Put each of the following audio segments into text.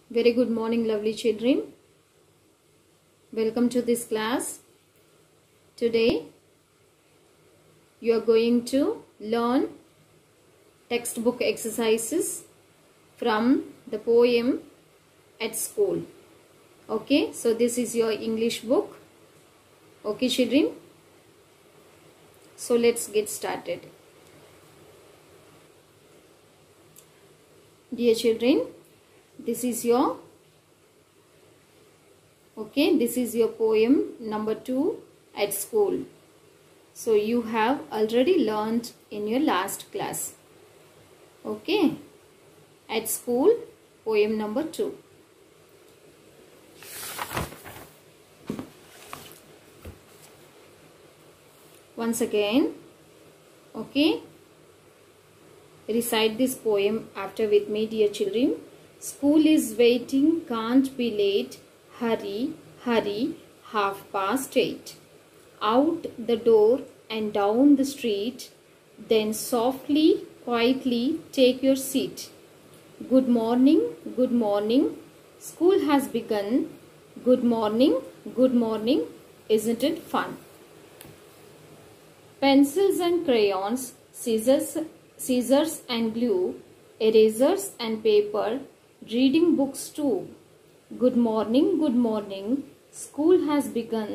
Very good morning, lovely children. Welcome to this class. Today you are going to learn textbook exercises from the poem At School. Okay, so this is your English book. Okay, children. So let's get started. Dear children, this is your poem number 2, At School. So you have already learned in your last class. Okay, At School, poem number 2. Once again, okay, recite this poem after with me, dear children. School is waiting, can't be late. Hurry, hurry, 8:30. Out the door and down the street. Then softly, quietly take your seat. Good morning, good morning. School has begun. Good morning, good morning. Isn't it fun? Pencils and crayons, scissors and glue, erasers and paper, reading books too. Good morning, good morning. School has begun.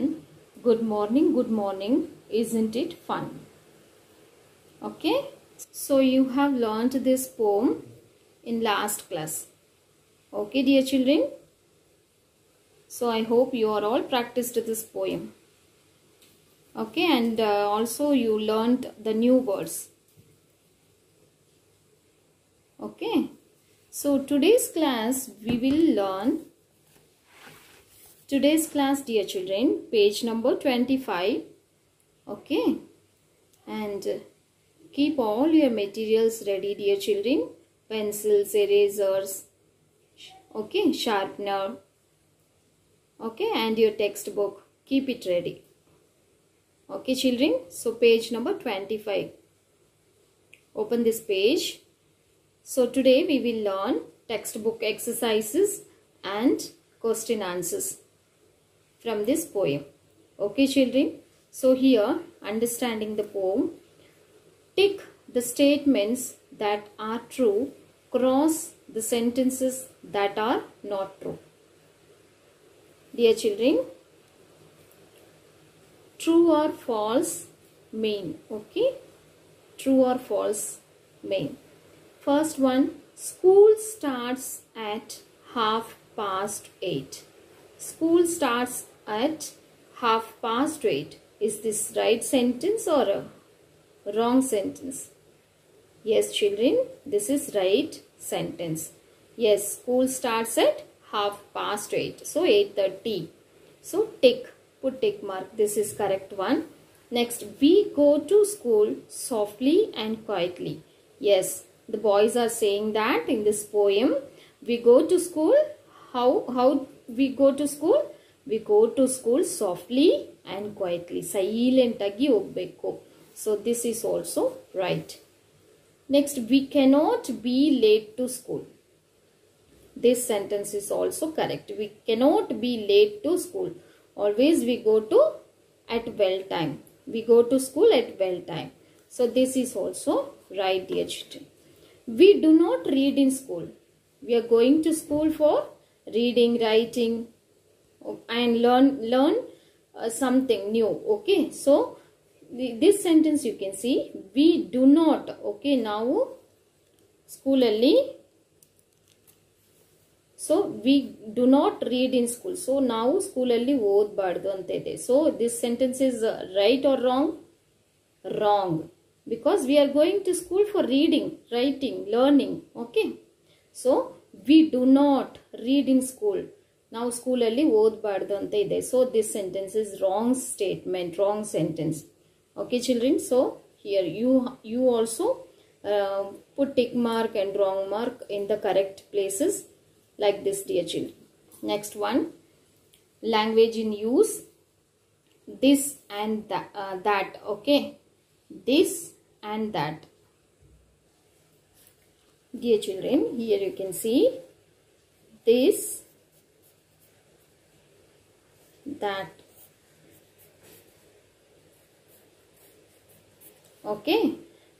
Good morning, isn't it fun? Okay, so you have learnt this poem in last class. Okay, dear children. So I hope you are all practiced this poem. Okay, and also you learnt the new words. Okay, so today's class we will learn. Today's class, dear children, page number 25. Okay, and keep all your materials ready, dear children. Pencils, erasers, okay, sharpener, okay, and your textbook. Keep it ready. Okay, children, so page number 25. Open this page. So today we will learn textbook exercises and question answers from this poem. Okay, children, so here, understanding the poem, tick the statements that are true, cross the sentences that are not true. Dear children, true or false mean. Okay, true or false mean. First one, school starts at 8:30. School starts at 8:30. Is this right sentence or a wrong sentence? Yes, children, this is right sentence. Yes, school starts at 8:30. So 8:30. So tick. Put tick mark. This is correct one. Next, we go to school softly and quietly. Yes, the boys are saying that in this poem. We go to school. How we go to school? We go to school softly and quietly. Silent agi hoggbeku. So this is also right. Next, we cannot be late to school. This sentence is also correct. We cannot be late to school. Always we go to at well time. We go to school at well time. So this is also right, dear children. We do not read in school. We are going to school for reading, writing, and learn something new. Okay, so this sentence you can see, we do not. Okay, now school alli. So we do not read in school. So now school alli ಓದಬಾರದು ಅಂತ ಇದೆ. So this sentence is right or wrong? Wrong. Because we are going to school for reading, writing, learning. Okay. So we do not read in school. Now school alli ಓದಬಾರದು ಅಂತ ಇದೆ. So this sentence is wrong statement, wrong sentence. Okay, children. So here you also put tick mark and wrong mark in the correct places. Like this, dear children. Next one, language in use. This and that. Okay, this and that. Dear children, here you can see this, that. Okay,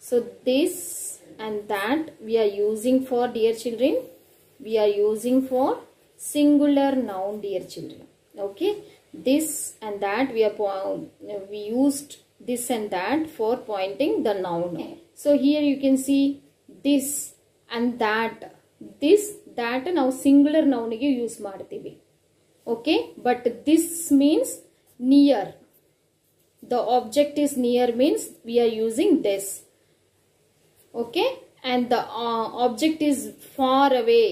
so this and that we are using for, dear children, we are using for singular noun, dear children. Okay, this and that we used this and that for pointing the noun. So here you can see this and that. This, that now singular noun ge use ಮಾಡ್ತೀವಿ. Okay, but this means near. The object is near means we are using this. Okay, and the object is far away.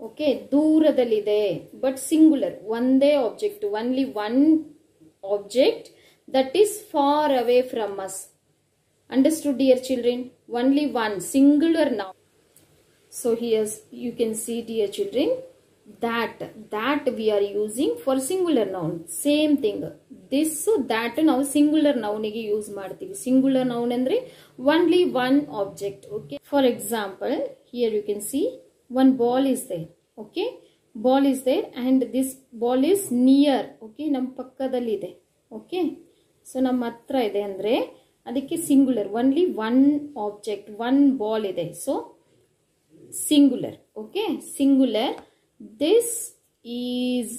Okay, ದೂರದಲ್ಲಿದೆ, but singular, ಒಂದೇ object, only one object that is far away from us. Understood, dear children? Only one singular noun. So here you can see, dear children, that we are using for singular noun. Same thing. This, that ನಾವು singular noun ಗೆ use ಮಾಡ್ತೀವಿ. Singular noun ಅಂದ್ರೆ only one object. Okay. For example, here you can see one ball is there. Okay. Ball is there and this ball is near. Okay. ನಮ್ಮ ಪಕ್ಕದಲ್ಲಿ ಇದೆ. Okay. So ನಮ್ಮ ಹತ್ರ ಇದೆ ಅಂದ್ರೆ ಅದಕ್ಕೆ singular. Only one object, one ball ಇದೆ. So singular. Okay. Singular. This is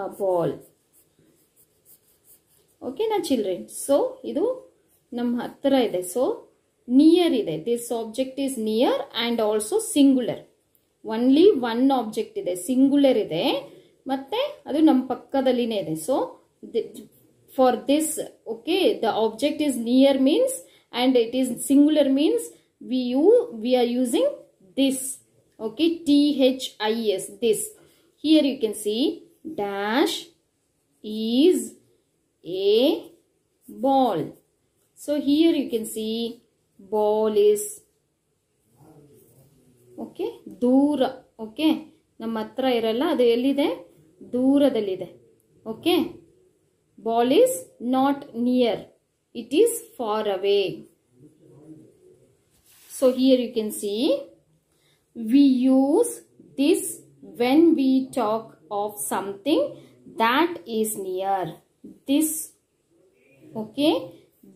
a ball. Okay na children. So idu nam hatra ide. So near ide. This object is near and also singular. Only one object ide. Singular ide. Matte adu nam pakkadalline ide. So for this, okay, the object is near means and it is singular means we are using this. Okay, THIS, this. Here you can see dash is a ball. So here you can see ball is, okay, dura. Okay, ನಮ್ಮ ಹತ್ರ ಇರಲ್ಲ, ಅದು ಎಲ್ಲಿದೆ? ದೂರದಲ್ಲಿದೆ. Okay, ball is not near, it is far away. So here you can see we use this when we talk of something that is near. This, okay,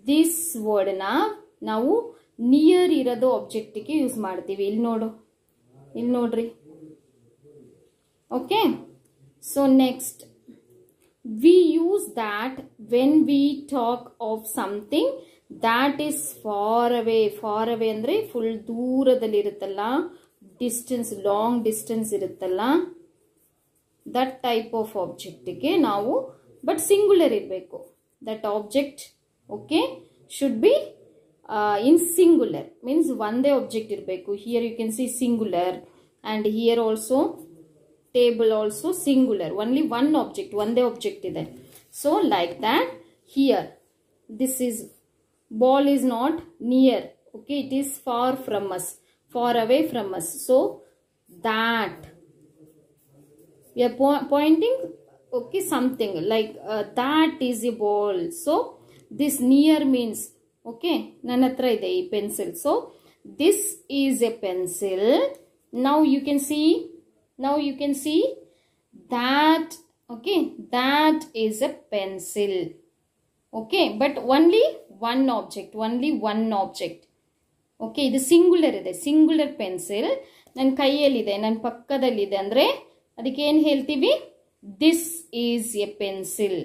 this word na ನಾವು near ಇರೋದು object ಗೆ use ಮಾಡ್ತೀವಿ. ಇಲ್ಲಿ ನೋಡ್ರಿ. Okay, so next we use that when we talk of something that is far away. Far away ಅಂದ್ರೆ full ದೂರದಲ್ಲಿ ಇರುತ್ತಲ್ಲ, distance, long distance ಇರುತ್ತಲ್ಲ, that type of object ಗೆ ನಾವು, but singular ಇರಬೇಕು. That object, okay, should be in singular means ಒಂದೇ object ಇರಬೇಕು. Here you can see singular and here also table also singular. Only one object, ಒಂದೇ object ಇದೆ. So like that here this is ball is not near. Okay, it is far from us, far away from us. So that we are pointing, okay, something like that is a ball. So this near means, okay, ನನ್ನ ಹತ್ರ ಇದೆ ಈ pencil. So this is a pencil. Now you can see that, okay, that is a pencil. Okay, but only one object. Okay, ಇದು singular ಇದೆ, singular pencil ನನ್ನ ಕೈಯಲ್ಲಿದೆ, ನನ್ನ ಪಕ್ಕದಲ್ಲಿದೆ ಅಂದ್ರೆ ಅದಕ್ಕೆ ಏನು ಹೇಳ್ತೀವಿ? This is a pencil.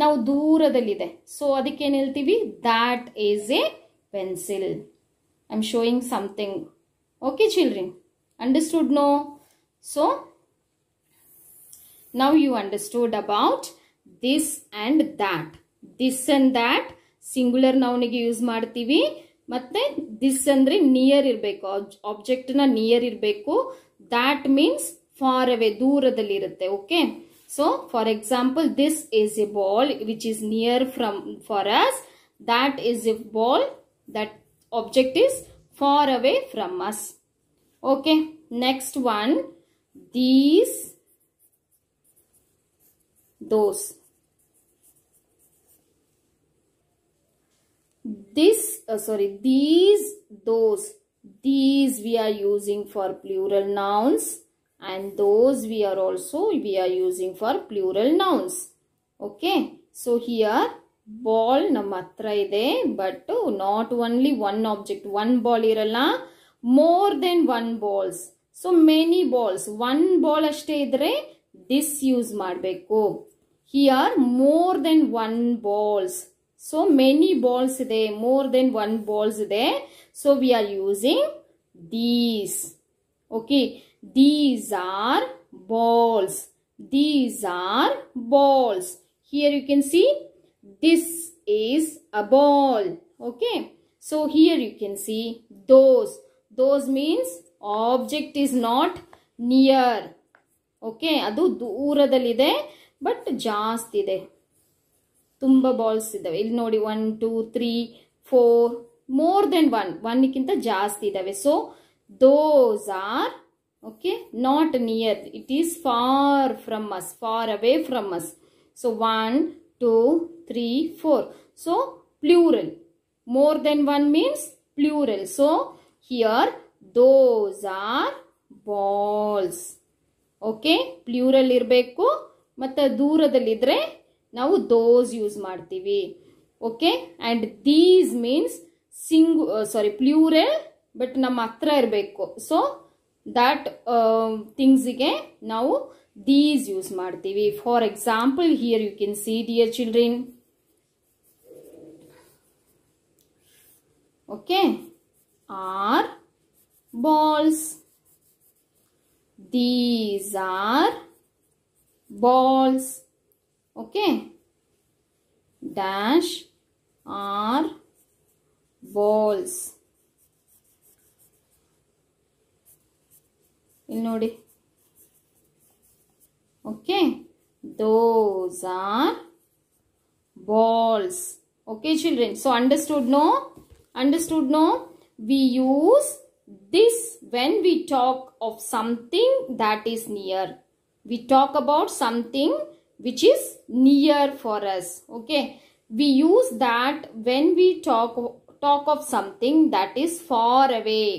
ನಾವು ದೂರದಲ್ಲಿದೆ, ಸೊ ಅದಕ್ಕೆ ಏನು ಹೇಳ್ತೀವಿ? That is a pencil. I am showing something. Okay children, understood? No? So now you understood about this and that. This and that singular noun ಗೆ ಯೂಸ್ ಮಾಡ್ತೀವಿ. ಮತ್ತೆ this ಅಂದ್ರೆ near ಇರಬೇಕು, ಆಬ್ಜೆಕ್ಟ್ ನ ನಿಯರ್ ಇರಬೇಕು. that means far away, ದೂರದಲ್ಲಿ ಇರುತ್ತೆ. Okay, so for example, this is a ball which is near for us. That is a ball, that object is far away from us. Okay, next one, these, those. This, these, those. these we are using for plural nouns, and those we are using for plural nouns. Okay, so here ball ನಮ್ಮ ಹತ್ರ ಇದೆ, but not only one object, one ball ಇರಲ್ಲ, more than one balls. So many balls, one ball ಅಷ್ಟೇ ಇದ್ರೆ this use ಮಾಡಬೇಕು. Here more than one balls. So many balls ಇದೆ, more than one balls ಇದೆ. So we are using these. Okay, these are balls. These are balls. Here you can see this is a ball. Okay, so here you can see those. Those means object is not near. Okay, ಅದು ದೂರದಲ್ಲಿದೆ but ಜಾಸ್ತಿ ಇದೆ. ತುಂಬ balls ಇದಾವೆ ಇಲ್ಲಿ ನೋಡಿ, 1 2 3 4, more than one, ಒಂದಕ್ಕಿಂತ ಜಾಸ್ತಿ ಇದಾವೆ. So those are okay, not near, it is far from us, far away from us. So 1 2 3 4, so plural, more than one means plural. So here those are balls. Okay, plural ಇರಬೇಕು, ಮತ್ತೆ ದೂರದಲ್ಲಿದ್ರೆ ನಾವು those use ಮಾಡ್ತೀವಿ. Okay, and these means plural, but ನಮ್ಮ ಹತ್ರ ಇರಬೇಕು. So that things ಗೆ ನಾವು these use ಮಾಡ್ತೀವಿ. For example, here you can see, dear children. Okay, are balls. These are balls. Okay, dash are balls. ಇಲ್ಲಿ ನೋಡಿ. Okay, those are balls. Okay children, so understood no? Understood no? We use this when we talk of something that is near. We talk about something which is near for us. Okay, we use that when we talk of something that is far away.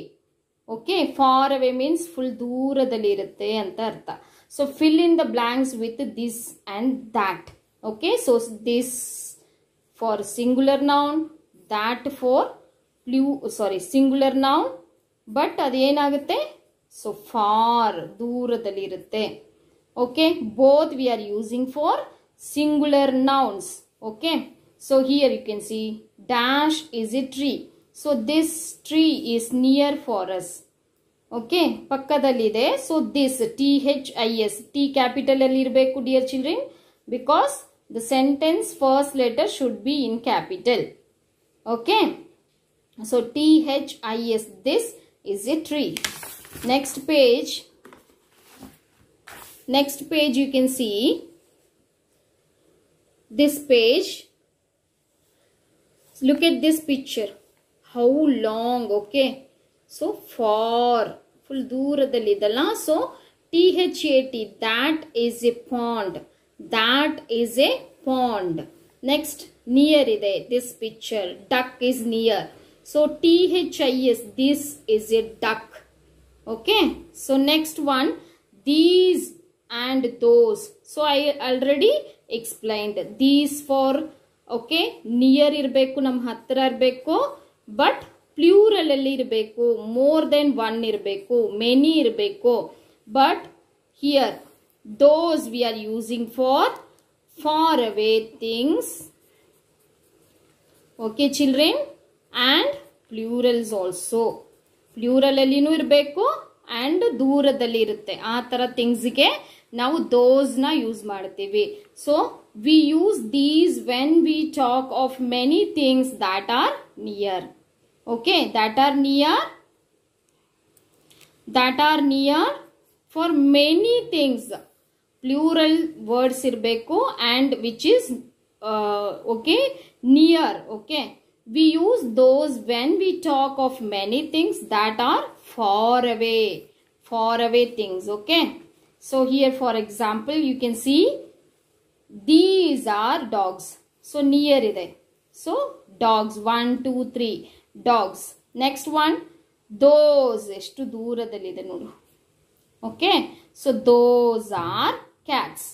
Okay, far away means full ದೂರದಲ್ಲಿ ಇರುತ್ತೆ ಅಂತ ಅರ್ಥ. So fill in the blanks with this and that. Okay, so this for singular noun, that for singular noun, but ಅದೇನಾಗುತ್ತೆ, so far ದೂರದಲ್ಲಿ ಇರುತ್ತೆ. Okay, both we are using for singular nouns. Okay, so here you can see dash is a tree. So this tree is near for us. Okay, ಪಕ್ಕದಲ್ಲಿದೆ. So this THIS, T capital ಅಲ್ಲಿ ಇರಬೇಕು dear children, because the sentence first letter should be in capital. Okay, so THIS, this is a tree. Next page you can see this page. Look at this picture, how long. Okay, so far, full ದೂರದಲ್ಲಿ ಇದಲ್ಲ. So THAT, that is a pond. That is a pond. Next near ಇದೆ, this picture, duck is near. So THIS, this is a duck. Okay, so next one, these and those. So I already explained these for okay, near ಇರಬೇಕು, ನಮ್ಮ ಹತ್ರ ಇರಬೇಕು, but plural ಅಲ್ಲಿ ಇರಬೇಕು, more than one ಇರಬೇಕು, many ಇರಬೇಕು. But here those we are using for far away things. Okay children, and plurals also, plural ಅಲ್ಲಿನೂ ಇರಬೇಕು and ದೂರದಲ್ಲಿ ಇರುತ್ತೆ. ಆ ತರ things ಗೆ ನಾವು those ನ ಯೂಸ್ ಮಾಡ್ತೀವಿ. So we use these when we talk of many things that are near. Okay, that are near for many things. Plural words ಇರಬೇಕು and which is okay, near. Okay, we use those when we talk of many things that are far away things. Okay, so here for example you can see these are dogs. So near ಇದೆ. So dogs, 1 2 3 dogs. Next one, those ಎಷ್ಟು ದೂರದಲ್ಲಿದೆ ನೋಡು. Okay, so those are cats.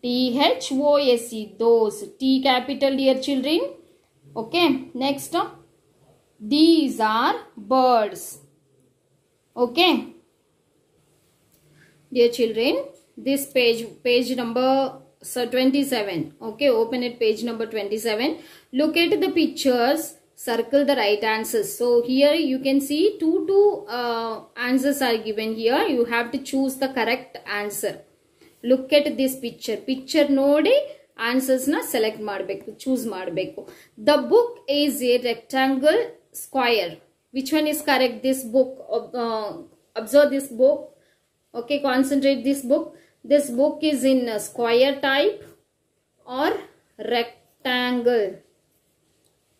THOSE, those. T capital, dear children. Okay, next. These are birds. Okay, dear children, this page number 27. Okay, open it, page number 27. Look at the pictures, circle the right answers. So here you can see two answers are given here. You have to choose the correct answer. Look at this picture ನೋಡಿ answers na select ಮಾಡಬೇಕು, choose ಮಾಡಬೇಕು. The book is a rectangle, square. Which one is correct? This book, observe this book. Okay, concentrate this book. This book is in a square type or rectangle.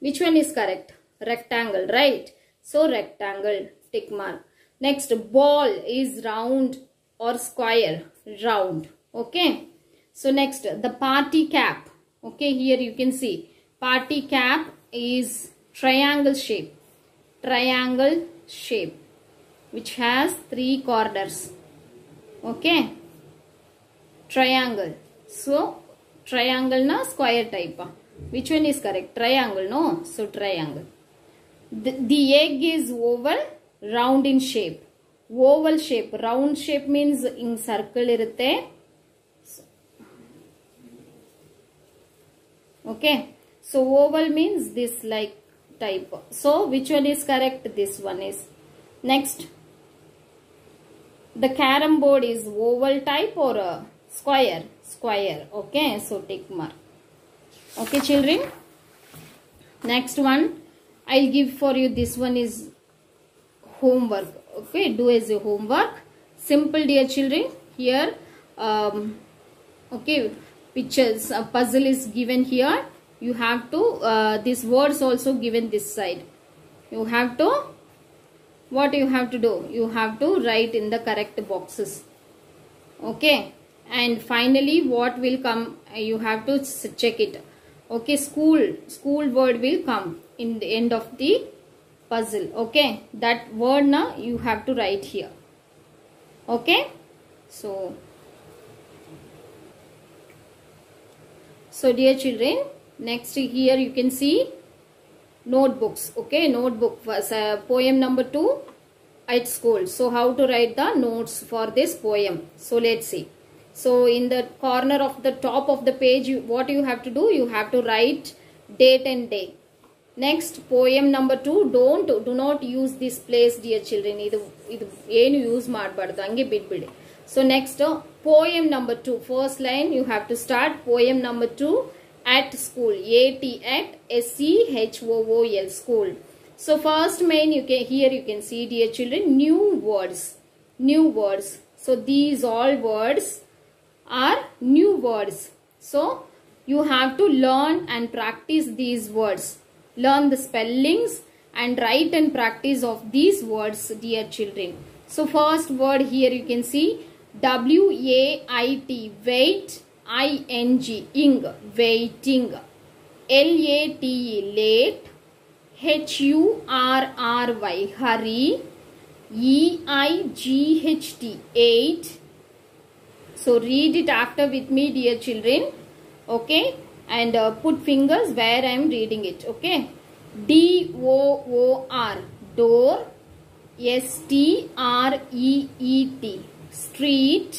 Which one is correct? Rectangle, right? So rectangle, tick mark. Next, ball is round or square? Round. Okay. So next, the party cap. Okay, here you can see party cap is triangle shape. Triangle shape which has 3 corners. Okay, triangle. So triangle na square type. Which one is correct? Triangle, no? So triangle. The egg is oval, round in shape. Oval shape. Round shape means in circle irutte. Okay, so oval means this like type. So which one is correct? This one is. Next, the carom board is oval type or a square? Square. Okay, so tick mark. Okay, children. Next one, I'll give for you. This one is homework. Okay, do as a homework. Simple, dear children. Here, okay, pictures, a puzzle is given here. You have to, these words also given this side. You have to, what you have to do? You have to write in the correct boxes. Okay, and finally what will come? You have to check it. Okay, school word will come in the end of the puzzle. Okay, that word now you have to write here. Okay, so dear children, next here you can see notebooks. Okay, notebook was poem number 2 at school. So how to write the notes for this poem? So let's see. So in the corner of the top of the page, what you have to do? You have to write date and day. Next, poem number 2. Do not use this place, dear children. Idu ಏನು use ಮಾಡಬಾರದು, ಹಂಗೆ ಬಿಟ್ಬಿಡಿ. So next, poem number 2. First line you have to start. Poem number 2, at school. At SCHOOL, school. So first main, here you can see, dear children, new words. New words. So these all words are new words. So you have to learn and practice these words. Learn the spellings and write and practice of these words, dear children. So first word here you can see WAIT, wait, ING, ing, waiting. LATE, late. HURRY, hurry. EIGHT, eight. So read it after with me, dear children. Okay, and put fingers where I am reading it. Okay, DOOR, door. STREET, street.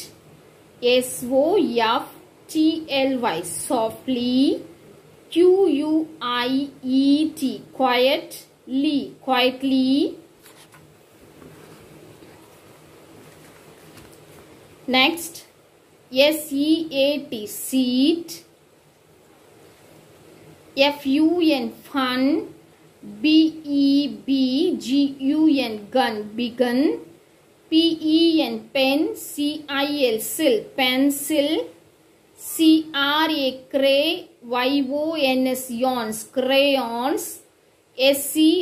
SOFTLY, softly. QUIET, quietly, quietly. Next, SEAT, seat. FUN, fun. BEBGUN, gun, begun. PEN, pen. CIL, sil, pencil. CRA, cray. YONS, yawns, crayons. SCISSORS,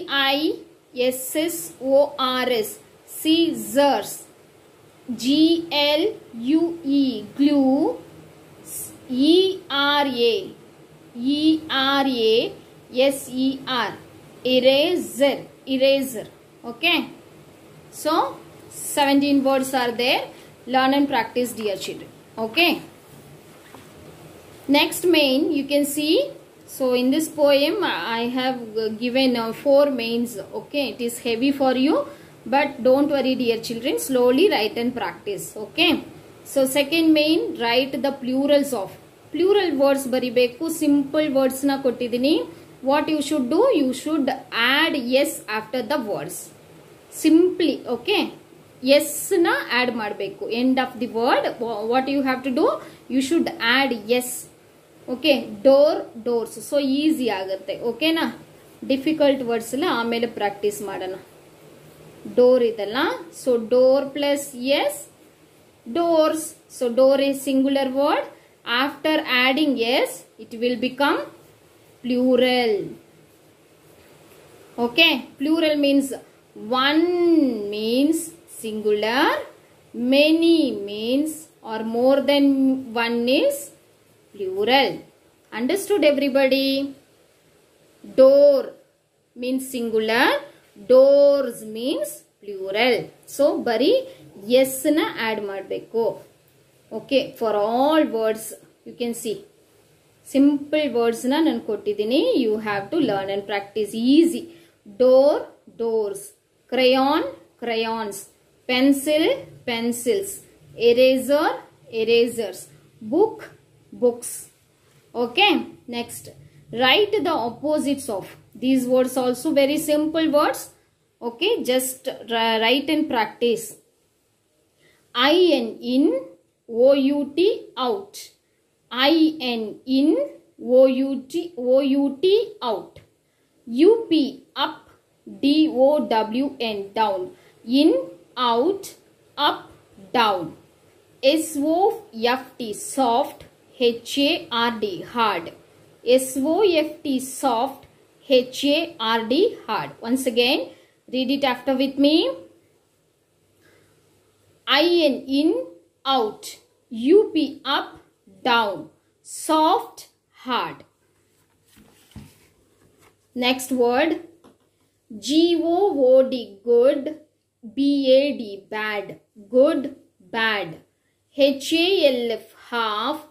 scissors. GLUE, glue. ERASER, eraser. Okay, So 17 words are there. Learn and practice, dear children. Okay. Next main, you can see. So in this poem I have given 4 mains. Okay, it is heavy for you, but don't worry dear children, slowly write and practice. Okay. So second main, write the plurals of. Plural words baribeku. Simple words na kottidini. What you should do, you should add yes after the words. Simply, okay. Yes na add madbeku. End of the word, what you have to do, you should add yes. Okay. Door, doors. So easy agutte. Okay na. Difficult words la aamele practice madana. Door idalla. So door plus yes, doors. So door is singular word. After adding yes, it will become plural. Okay. Plural means one means singular, many means or more than one is plural. Understood everybody? Door means singular, doors means plural. So bari yes na add madbeku. Okay, for all words you can see. Simple words na nan kottidini. You have to learn and practice. Easy. Door, doors. Crayon, crayons. Pencil, pencils. Eraser, erasers. Book, books. Okay. Next, write the opposites of. These words also very simple words. Okay. Just write and practice. in, out, out. in, out, out. Up, down. In, out, up, down. Soft, hard, hard. Soft, hard, hard. Once again, read it after with me. In, out. Up, down. Soft, hard. Next word, God, good. Bad, bad. Good, bad. Half, half.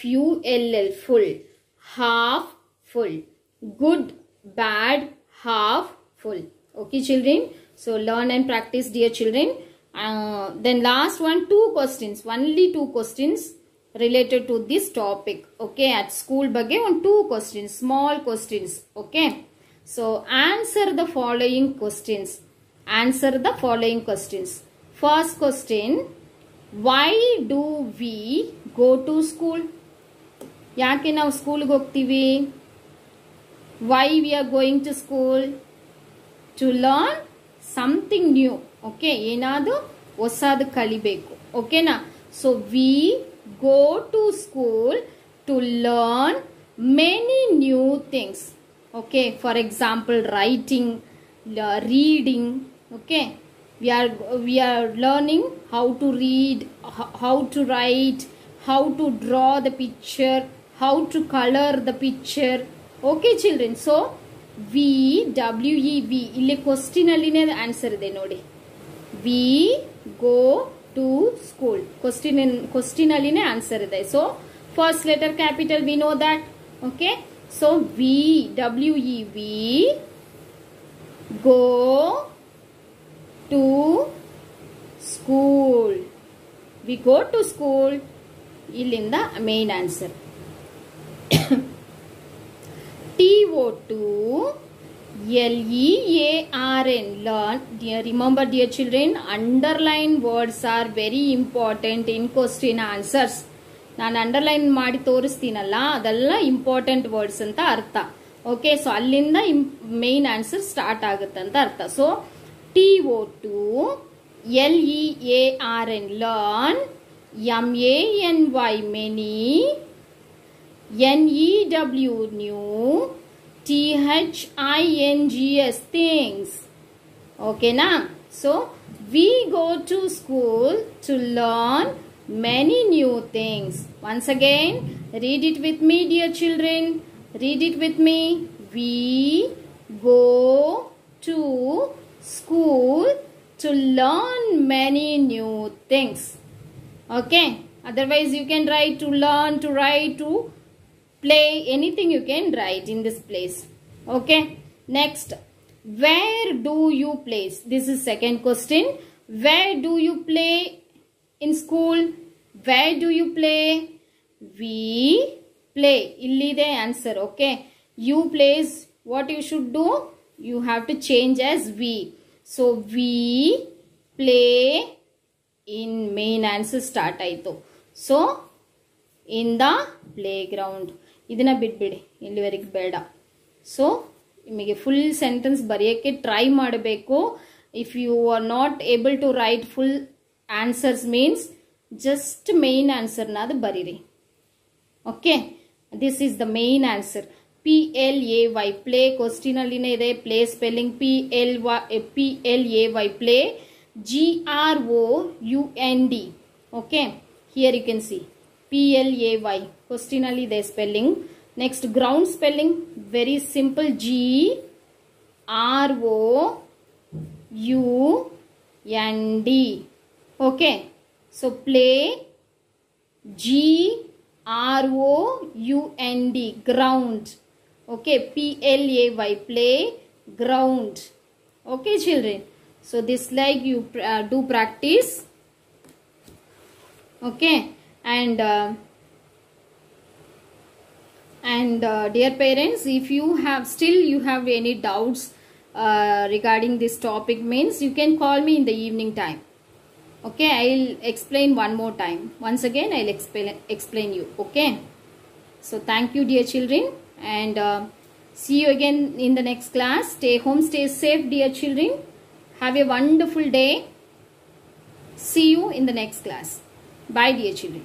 Full, full. Half, full. Good, bad, half, full. Okay children. So learn and practice dear children. Then last one, 2 questions. Only 2 questions related to this topic. Okay, at school bagge on 2 questions, small questions. Okay, so answer the following questions. Answer the following questions. First question, why do we go to school? Yake now school ge hogtivi? Why we are going to school? To learn something new. Okay, enadu hosadu kalibeku. Okay na. So we go to school to learn many new things. Okay, for example, writing, reading. Okay, we are learning how to read, how to write, how to draw the picture, how to color the picture. Okay children, so we ಇಲ್ಲಿ question ಅಲ್ಲಿನೇ answer ಇದೆ ನೋಡಿ. We go to school. Question alline answer ide. So first letter capital, we know that. Okay, so we go to school. We go to school. Illinda main answer. TO2 LEARN, learn. Remember dear children, underline words are very important in question answers. ನಾನು underline ಮಾಡಿ ತೋರಿಸ್ತೀನಲ್ಲ, ಅದೆಲ್ಲ important words ಅಂತ ಅರ್ಥ. Okay, so ಅಲ್ಲಿಂದ main answer start ಆಗುತ್ತೆ ಅಂತ ಅರ್ಥ. So TO2 LEARN, learn. MANY, many. NEW, new. THINGS, things. Okay na? So we go to school to learn many new things. Once again, read it with me dear children. Read it with me. We go to school to learn many new things. Okay. Otherwise you can write to learn, to write, to play, anything you can write in this place. Okay. Next, where do you play? This is second question. Where do you play in school? Where do you play? We play. Illide answer. Okay. You plays, what you should do? You have to change as we. So we play in main answer start aito. So in the playground. Idina bidbidi. Illivarige beda. So ನಿಮಗೆ full sentence ಬರೆಯೋಕ್ಕೆ try ಮಾಡಬೇಕು. If you are not able to write full answers means just main ಆನ್ಸರ್ನ ಅದು ಬರೀರಿ. Okay, this is the main answer. PLAY play question ಅಲ್ಲಿನೇ ಇದೆ. Play spelling PLAY play, GROUND. Okay, here you can see PLAY question ಅಲ್ಲಿ ಇದೆ spelling. Next, ground spelling, very simple, GROUND. Okay, so play, GROUND, ground. Okay, PLAY play, ground. Okay children, so this like you do practice. Okay, and dear parents, if you have any doubts regarding this topic means you can call me in the evening time. Okay, I'll explain one more time. Once again I'll explain you. Okay, so thank you dear children, and see you again in the next class. Stay home, stay safe dear children. Have a wonderful day. See you in the next class. Bye dear children.